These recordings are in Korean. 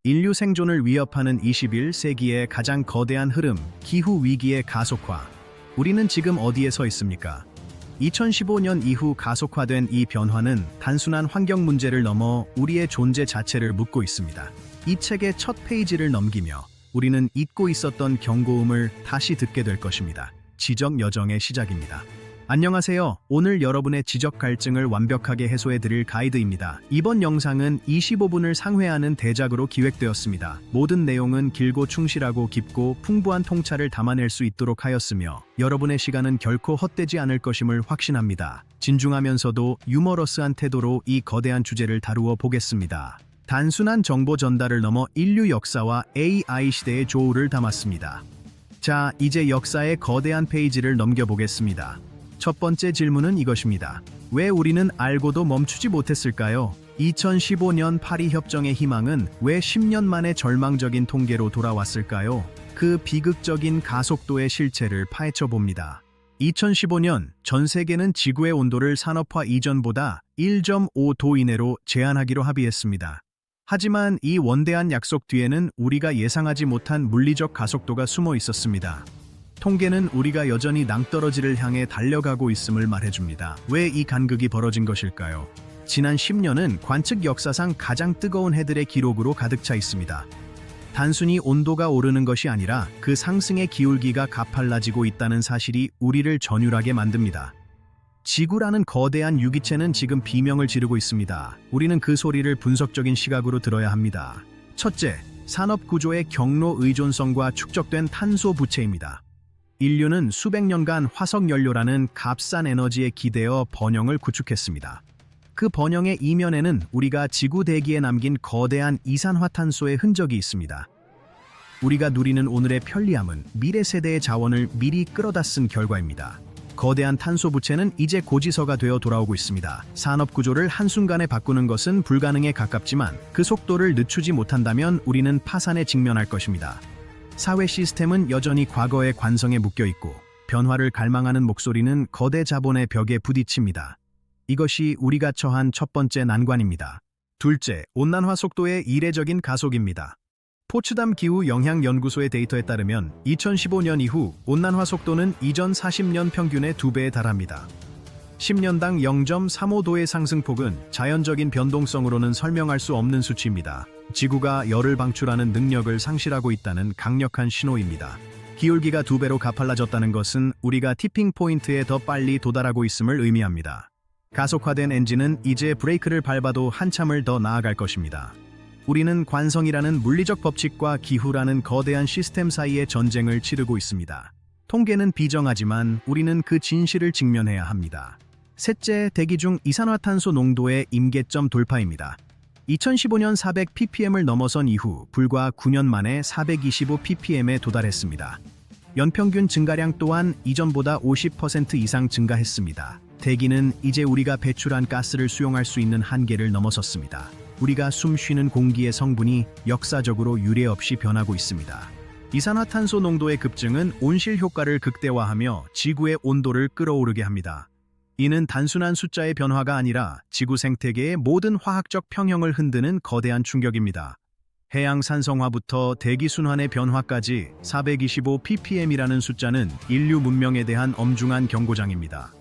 인류 생존을 위협하는 21세기의 가장 거대한 흐름, 기후위기의 가속화. 우리는 지금 어디에 서 있습니까? 2015년 이후 가속화된 이 변화는 단순한 환경 문제를 넘어 우리의 존재 자체를 묻고 있습니다. 이 책의 첫 페이지를 넘기며 우리는 잊고 있었던 경고음을 다시 듣게 될 것입니다. 지적 여정의 시작입니다. 안녕하세요. 오늘 여러분의 지적 갈증을 완벽하게 해소해드릴 가이드입니다. 이번 영상은 25분을 상회하는 대작으로 기획되었습니다. 모든 내용은 길고 충실하고 깊고 풍부한 통찰을 담아낼 수 있도록 하였으며 여러분의 시간은 결코 헛되지 않을 것임을 확신합니다. 진중하면서도 유머러스한 태도로 이 거대한 주제를 다루어 보겠습니다. 단순한 정보 전달을 넘어 인류 역사와 AI 시대의 조우를 담았습니다. 자, 이제 역사의 거대한 페이지를 넘겨보겠습니다. 첫 번째 질문은 이것입니다. 왜 우리는 알고도 멈추지 못했을까요? 2015년 파리 협정의 희망은 왜 10년 만에 절망적인 통계로 돌아왔을까요? 그 비극적인 가속도의 실체를 파헤쳐 봅니다. 2015년 전 세계는 지구의 온도를 산업화 이전보다 1.5도 이내로 제한하기로 합의했습니다. 하지만 이 원대한 약속 뒤에는 우리가 예상하지 못한 물리적 가속도가 숨어 있었습니다. 통계는 우리가 여전히 낭떠러지를 향해 달려가고 있음을 말해줍니다. 왜 이 간극이 벌어진 것일까요? 지난 10년은 관측 역사상 가장 뜨거운 해들의 기록으로 가득 차 있습니다. 단순히 온도가 오르는 것이 아니라 그 상승의 기울기가 가팔라지고 있다는 사실이 우리를 전율하게 만듭니다. 지구라는 거대한 유기체는 지금 비명을 지르고 있습니다. 우리는 그 소리를 분석적인 시각으로 들어야 합니다. 첫째, 산업 구조의 경로 의존성과 축적된 탄소 부채입니다. 인류는 수백 년간 화석 연료라는 값싼 에너지에 기대어 번영을 구축했습니다. 그 번영의 이면에는 우리가 지구 대기에 남긴 거대한 이산화탄소의 흔적이 있습니다. 우리가 누리는 오늘의 편리함은 미래 세대의 자원을 미리 끌어다 쓴 결과입니다. 거대한 탄소 부채는 이제 고지서가 되어 돌아오고 있습니다. 산업 구조를 한순간에 바꾸는 것은 불가능에 가깝지만 그 속도를 늦추지 못한다면 우리는 파산에 직면할 것입니다. 사회 시스템은 여전히 과거의 관성에 묶여있고 변화를 갈망하는 목소리는 거대 자본의 벽에 부딪힙니다. 이것이 우리가 처한 첫 번째 난관입니다. 둘째, 온난화 속도의 이례적인 가속입니다. 포츠담 기후영향연구소의 데이터에 따르면 2015년 이후 온난화 속도는 이전 40년 평균의 2배에 달합니다. 10년당 0.35도의 상승폭은 자연적인 변동성으로는 설명할 수 없는 수치입니다. 지구가 열을 방출하는 능력을 상실하고 있다는 강력한 신호입니다. 기울기가 2배로 가팔라졌다는 것은 우리가 티핑 포인트에 더 빨리 도달하고 있음을 의미합니다. 가속화된 엔진은 이제 브레이크를 밟아도 한참을 더 나아갈 것입니다. 우리는 관성이라는 물리적 법칙과 기후라는 거대한 시스템 사이의 전쟁을 치르고 있습니다. 통계는 비정하지만 우리는 그 진실을 직면해야 합니다. 셋째, 대기 중 이산화탄소 농도의 임계점 돌파입니다. 2015년 400ppm을 넘어선 이후 불과 9년 만에 425ppm에 도달했습니다. 연평균 증가량 또한 이전보다 50% 이상 증가했습니다. 대기는 이제 우리가 배출한 가스를 수용할 수 있는 한계를 넘어섰습니다. 우리가 숨 쉬는 공기의 성분이 역사적으로 유례 없이 변하고 있습니다. 이산화탄소 농도의 급증은 온실 효과를 극대화하며 지구의 온도를 끌어오르게 합니다. 이는 단순한 숫자의 변화가 아니라 지구 생태계의 모든 화학적 평형을 흔드는 거대한 충격입니다. 해양 산성화부터 대기 순환의 변화까지 425ppm이라는 숫자는 인류 문명에 대한 엄중한 경고장입니다.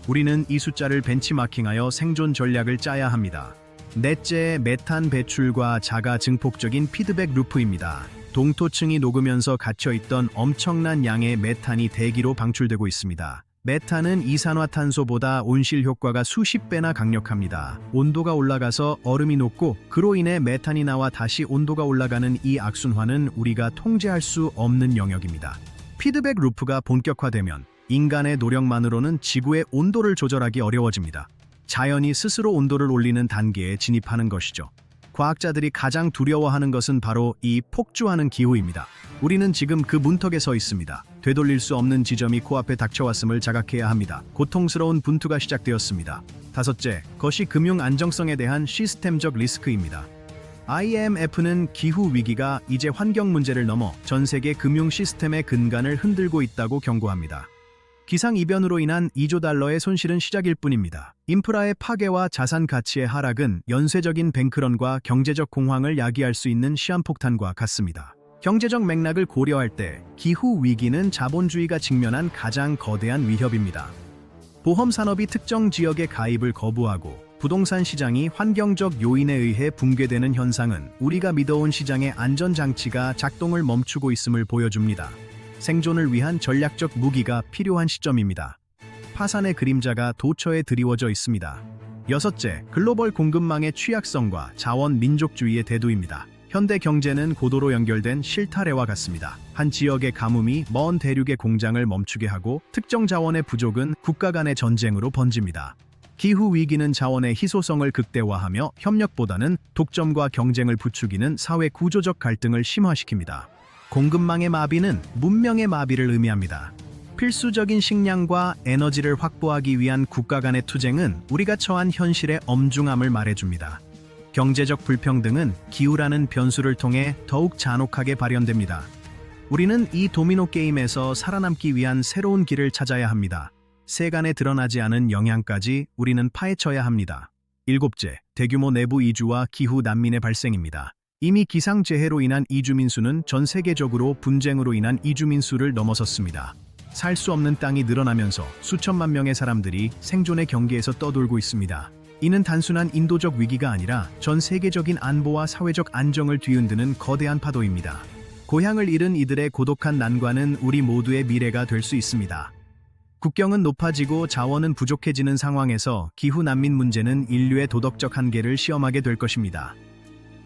우리는 이 숫자를 벤치마킹하여 생존 전략을 짜야 합니다. 넷째, 메탄 배출과 자가 증폭적인 피드백 루프입니다. 동토층이 녹으면서 갇혀있던 엄청난 양의 메탄이 대기로 방출되고 있습니다. 메탄은 이산화탄소보다 온실 효과가 수십 배나 강력합니다. 온도가 올라가서 얼음이 녹고 그로 인해 메탄이 나와 다시 온도가 올라가는 이 악순환은 우리가 통제할 수 없는 영역입니다. 피드백 루프가 본격화되면 인간의 노력만으로는 지구의 온도를 조절하기 어려워집니다. 자연이 스스로 온도를 올리는 단계에 진입하는 것이죠. 과학자들이 가장 두려워하는 것은 바로 이 폭주하는 기후입니다. 우리는 지금 그 문턱에 서 있습니다. 되돌릴 수 없는 지점이 코앞에 닥쳐왔음을 자각해야 합니다. 고통스러운 분투가 시작되었습니다. 다섯째, 거시 금융 안정성에 대한 시스템적 리스크입니다. IMF는 기후 위기가 이제 환경 문제를 넘어 전 세계 금융 시스템의 근간을 흔들고 있다고 경고합니다. 기상이변으로 인한 2조 달러의 손실은 시작일 뿐입니다. 인프라의 파괴와 자산 가치의 하락은 연쇄적인 뱅크런과 경제적 공황을 야기할 수 있는 시한폭탄과 같습니다. 경제적 맥락을 고려할 때 기후 위기는 자본주의가 직면한 가장 거대한 위협입니다. 보험 산업이 특정 지역의 가입을 거부하고 부동산 시장이 환경적 요인에 의해 붕괴되는 현상은 우리가 믿어온 시장의 안전장치가 작동을 멈추고 있음을 보여줍니다. 생존을 위한 전략적 무기가 필요한 시점입니다. 파산의 그림자가 도처에 드리워져 있습니다. 여섯째, 글로벌 공급망의 취약성과 자원 민족주의의 대두입니다. 현대 경제는 고도로 연결된 실타래와 같습니다. 한 지역의 가뭄이 먼 대륙의 공장을 멈추게 하고 특정 자원의 부족은 국가 간의 전쟁으로 번집니다. 기후 위기는 자원의 희소성을 극대화하며 협력보다는 독점과 경쟁을 부추기는 사회 구조적 갈등을 심화시킵니다. 공급망의 마비는 문명의 마비를 의미합니다. 필수적인 식량과 에너지를 확보하기 위한 국가 간의 투쟁은 우리가 처한 현실의 엄중함을 말해줍니다. 경제적 불평등은 기후라는 변수를 통해 더욱 잔혹하게 발현됩니다. 우리는 이 도미노 게임에서 살아남기 위한 새로운 길을 찾아야 합니다. 세간에 드러나지 않은 영향까지 우리는 파헤쳐야 합니다. 일곱째, 대규모 내부 이주와 기후 난민의 발생입니다. 이미 기상재해로 인한 이주민 수는 전 세계적으로 분쟁으로 인한 이주민 수를 넘어섰습니다. 살 수 없는 땅이 늘어나면서 수천만 명의 사람들이 생존의 경계에서 떠돌고 있습니다. 이는 단순한 인도적 위기가 아니라 전 세계적인 안보와 사회적 안정을 뒤흔드는 거대한 파도입니다. 고향을 잃은 이들의 고독한 난관은 우리 모두의 미래가 될 수 있습니다. 국경은 높아지고 자원은 부족해지는 상황에서 기후 난민 문제는 인류의 도덕적 한계를 시험하게 될 것입니다.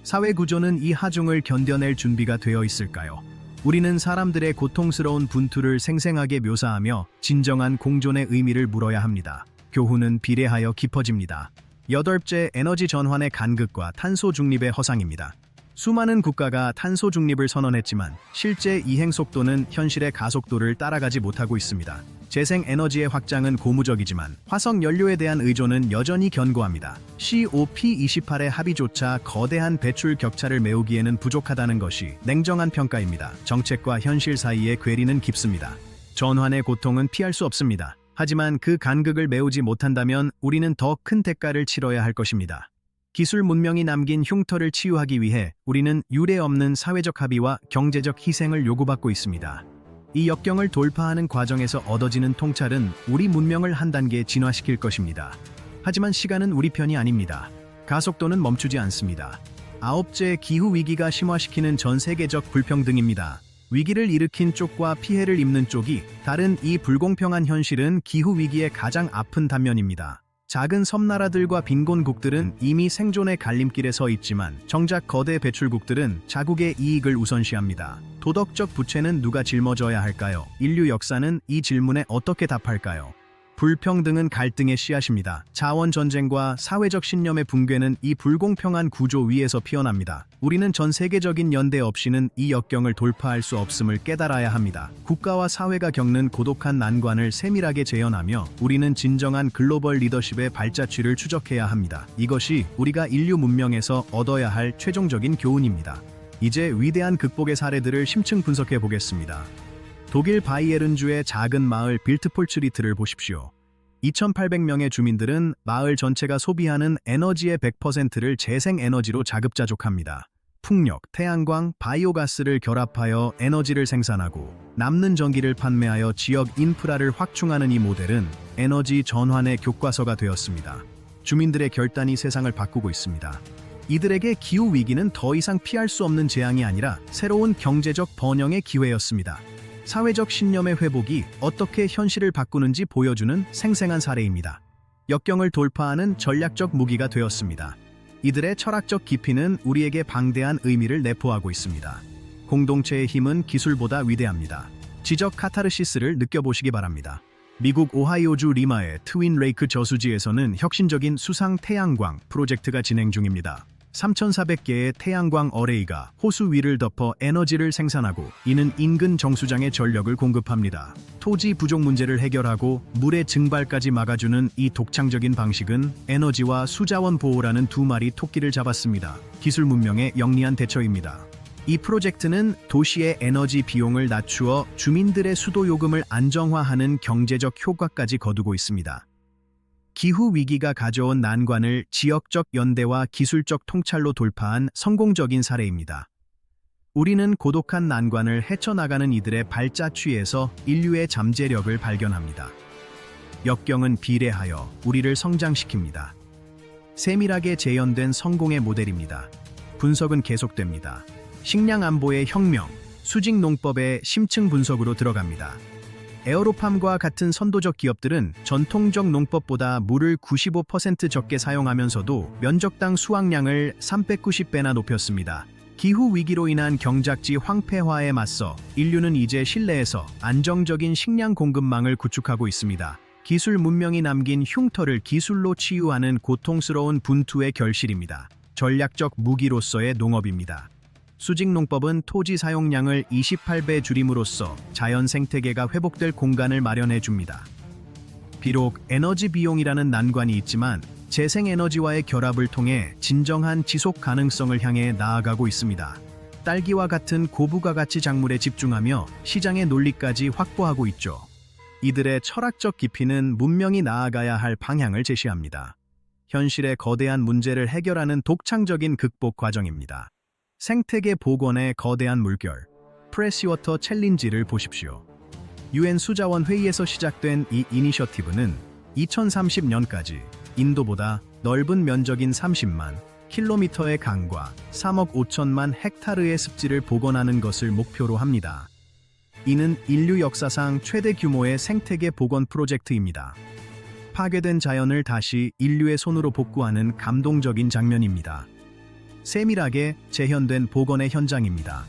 사회 구조는 이 하중을 견뎌낼 준비가 되어 있을까요? 우리는 사람들의 고통스러운 분투를 생생하게 묘사하며 진정한 공존의 의미를 물어야 합니다. 교훈은 비례하여 깊어집니다. 여덟째, 에너지 전환의 간극과 탄소 중립의 허상입니다. 수많은 국가가 탄소 중립을 선언했지만 실제 이행 속도는 현실의 가속도를 따라가지 못하고 있습니다. 재생 에너지의 확장은 고무적이지만 화석 연료에 대한 의존은 여전히 견고합니다. COP28의 합의조차 거대한 배출 격차를 메우기에는 부족하다는 것이 냉정한 평가입니다. 정책과 현실 사이의 괴리는 깊습니다. 전환의 고통은 피할 수 없습니다. 하지만 그 간극을 메우지 못한다면 우리는 더 큰 대가를 치러야 할 것입니다. 기술 문명이 남긴 흉터를 치유하기 위해 우리는 유례없는 사회적 합의와 경제적 희생을 요구받고 있습니다. 이 역경을 돌파하는 과정에서 얻어지는 통찰은 우리 문명을 한 단계 진화시킬 것입니다. 하지만 시간은 우리 편이 아닙니다. 가속도는 멈추지 않습니다. 아홉째, 기후 위기가 심화시키는 전 세계적 불평등입니다. 위기를 일으킨 쪽과 피해를 입는 쪽이 다른 이 불공평한 현실은 기후 위기의 가장 아픈 단면입니다. 작은 섬나라들과 빈곤국들은 이미 생존의 갈림길에 서 있지만 정작 거대 배출국들은 자국의 이익을 우선시합니다. 도덕적 부채는 누가 짊어져야 할까요? 인류 역사는 이 질문에 어떻게 답할까요? 불평등은 갈등의 씨앗입니다. 자원 전쟁과 사회적 신념의 붕괴는 이 불공평한 구조 위에서 피어납니다. 우리는 전 세계적인 연대 없이는 이 역경을 돌파할 수 없음을 깨달아야 합니다. 국가와 사회가 겪는 고독한 난관을 세밀하게 재현하며 우리는 진정한 글로벌 리더십의 발자취를 추적해야 합니다. 이것이 우리가 인류 문명에서 얻어야 할 최종적인 교훈입니다. 이제 위대한 극복의 사례들을 심층 분석해 보겠습니다. 독일 바이에른주의 작은 마을 빌트폴츠리트를 보십시오. 2,800명의 주민들은 마을 전체가 소비하는 에너지의 100%를 재생에너지로 자급자족합니다. 풍력, 태양광, 바이오가스를 결합하여 에너지를 생산하고 남는 전기를 판매하여 지역 인프라를 확충하는 이 모델은 에너지 전환의 교과서가 되었습니다. 주민들의 결단이 세상을 바꾸고 있습니다. 이들에게 기후 위기는 더 이상 피할 수 없는 재앙이 아니라 새로운 경제적 번영의 기회였습니다. 사회적 신념의 회복이 어떻게 현실을 바꾸는지 보여주는 생생한 사례입니다. 역경을 돌파하는 전략적 무기가 되었습니다. 이들의 철학적 깊이는 우리에게 방대한 의미를 내포하고 있습니다. 공동체의 힘은 기술보다 위대합니다. 지적 카타르시스를 느껴보시기 바랍니다. 미국 오하이오주 리마의 트윈 레이크 저수지에서는 혁신적인 수상 태양광 프로젝트가 진행 중입니다. 3,400개의 태양광 어레이가 호수 위를 덮어 에너지를 생산하고 이는 인근 정수장에 전력을 공급합니다. 토지 부족 문제를 해결하고 물의 증발까지 막아주는 이 독창적인 방식은 에너지와 수자원 보호라는 두 마리 토끼를 잡았습니다. 기술 문명의 영리한 대처입니다. 이 프로젝트는 도시의 에너지 비용을 낮추어 주민들의 수도 요금을 안정화하는 경제적 효과까지 거두고 있습니다. 기후 위기가 가져온 난관을 지역적 연대와 기술적 통찰로 돌파한 성공적인 사례입니다. 우리는 고독한 난관을 헤쳐나가는 이들의 발자취에서 인류의 잠재력을 발견합니다. 역경은 비례하여 우리를 성장시킵니다. 세밀하게 재현된 성공의 모델입니다. 분석은 계속됩니다. 식량 안보의 혁명, 수직 농법의 심층 분석으로 들어갑니다. 에어로팜과 같은 선도적 기업들은 전통적 농법보다 물을 95% 적게 사용하면서도 면적당 수확량을 390배나 높였습니다. 기후 위기로 인한 경작지 황폐화에 맞서 인류는 이제 실내에서 안정적인 식량 공급망을 구축하고 있습니다. 기술 문명이 남긴 흉터를 기술로 치유하는 고통스러운 분투의 결실입니다. 전략적 무기로서의 농업입니다. 수직 농법은 토지 사용량을 28배 줄임으로써 자연 생태계가 회복될 공간을 마련해 줍니다. 비록 에너지 비용이라는 난관이 있지만 재생에너지와의 결합을 통해 진정한 지속 가능성을 향해 나아가고 있습니다. 딸기와 같은 고부가가치 작물에 집중하며 시장의 논리까지 확보하고 있죠. 이들의 철학적 깊이는 문명이 나아가야 할 방향을 제시합니다. 현실의 거대한 문제를 해결하는 독창적인 극복 과정입니다. 생태계 복원의 거대한 물결, 프레시워터 챌린지를 보십시오. UN 수자원 회의에서 시작된 이 이니셔티브는 2030년까지 인도보다 넓은 면적인 30만 킬로미터의 강과 3억 5천만 헥타르의 습지를 복원하는 것을 목표로 합니다. 이는 인류 역사상 최대 규모의 생태계 복원 프로젝트입니다. 파괴된 자연을 다시 인류의 손으로 복구하는 감동적인 장면입니다. 세밀하게 재현된 복원의 현장입니다.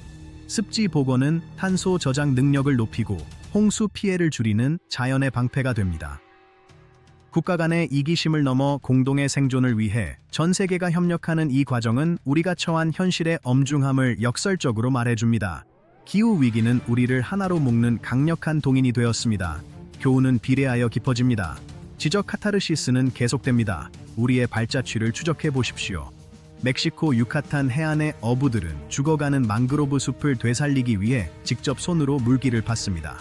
습지 복원은 탄소 저장 능력을 높이고 홍수 피해를 줄이는 자연의 방패가 됩니다. 국가 간의 이기심을 넘어 공동의 생존을 위해 전 세계가 협력하는 이 과정은 우리가 처한 현실의 엄중함을 역설적으로 말해줍니다. 기후 위기는 우리를 하나로 묶는 강력한 동인이 되었습니다. 교훈은 비례하여 깊어집니다. 지적 카타르시스는 계속됩니다. 우리의 발자취를 추적해 보십시오. 멕시코 유카탄 해안의 어부들은 죽어가는 망그로브 숲을 되살리기 위해 직접 손으로 물기를 팠습니다.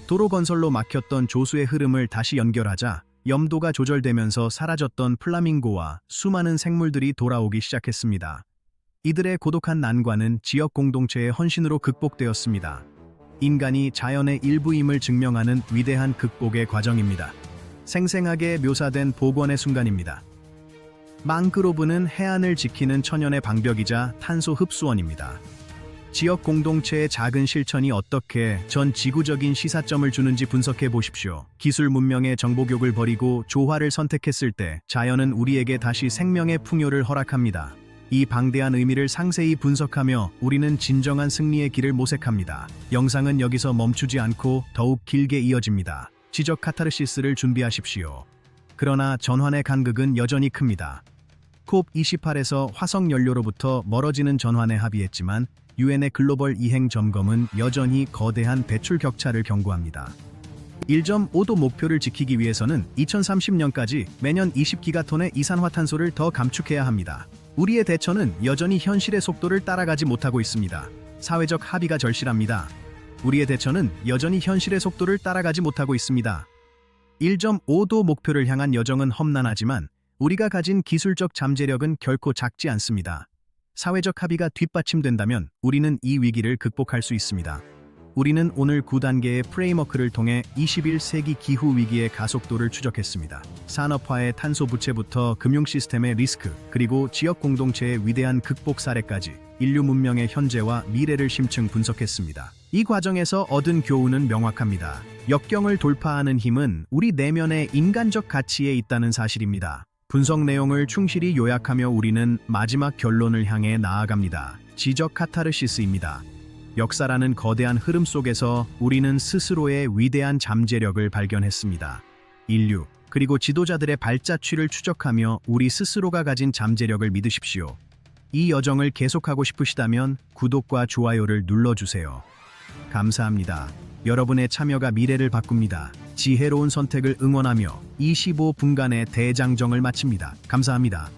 도로 건설로 막혔던 조수의 흐름을 다시 연결하자 염도가 조절되면서 사라졌던 플라밍고와 수많은 생물들이 돌아오기 시작했습니다. 이들의 고독한 난관은 지역 공동체의 헌신으로 극복되었습니다. 인간이 자연의 일부임을 증명하는 위대한 극복의 과정입니다. 생생하게 묘사된 복원의 순간입니다. 망그로브는 해안을 지키는 천연의 방벽이자 탄소 흡수원입니다. 지역 공동체의 작은 실천이 어떻게 전 지구적인 시사점을 주는지 분석해 보십시오. 기술 문명의 정복욕을 버리고 조화를 선택했을 때 자연은 우리에게 다시 생명의 풍요를 허락합니다. 이 방대한 의미를 상세히 분석하며 우리는 진정한 승리의 길을 모색합니다. 영상은 여기서 멈추지 않고 더욱 길게 이어집니다. 지적 카타르시스를 준비하십시오. 그러나 전환의 간극은 여전히 큽니다. COP28에서 화석 연료로부터 멀어지는 전환에 합의했지만 유엔의 글로벌 이행 점검은 여전히 거대한 배출 격차를 경고합니다. 1.5도 목표를 지키기 위해서는 2030년까지 매년 20기가톤의 이산화탄소를 더 감축해야 합니다. 우리의 대처는 여전히 현실의 속도를 따라가지 못하고 있습니다. 사회적 합의가 절실합니다. 우리의 대처는 여전히 현실의 속도를 따라가지 못하고 있습니다. 1.5도 목표를 향한 여정은 험난하지만 우리가 가진 기술적 잠재력은 결코 작지 않습니다. 사회적 합의가 뒷받침된다면 우리는 이 위기를 극복할 수 있습니다. 우리는 오늘 9단계의 프레임워크를 통해 21세기 기후 위기의 가속도를 추적했습니다. 산업화의 탄소 부채부터 금융 시스템의 리스크, 그리고 지역 공동체의 위대한 극복 사례까지 인류 문명의 현재와 미래를 심층 분석했습니다. 이 과정에서 얻은 교훈은 명확합니다. 역경을 돌파하는 힘은 우리 내면의 인간적 가치에 있다는 사실입니다. 분석 내용을 충실히 요약하며 우리는 마지막 결론을 향해 나아갑니다. 지적 카타르시스입니다. 역사라는 거대한 흐름 속에서 우리는 스스로의 위대한 잠재력을 발견했습니다. 인류, 그리고 지도자들의 발자취를 추적하며 우리 스스로가 가진 잠재력을 믿으십시오. 이 여정을 계속하고 싶으시다면 구독과 좋아요를 눌러주세요. 감사합니다. 여러분의 참여가 미래를 바꿉니다. 지혜로운 선택을 응원하며 25분간의 대장정을 마칩니다. 감사합니다.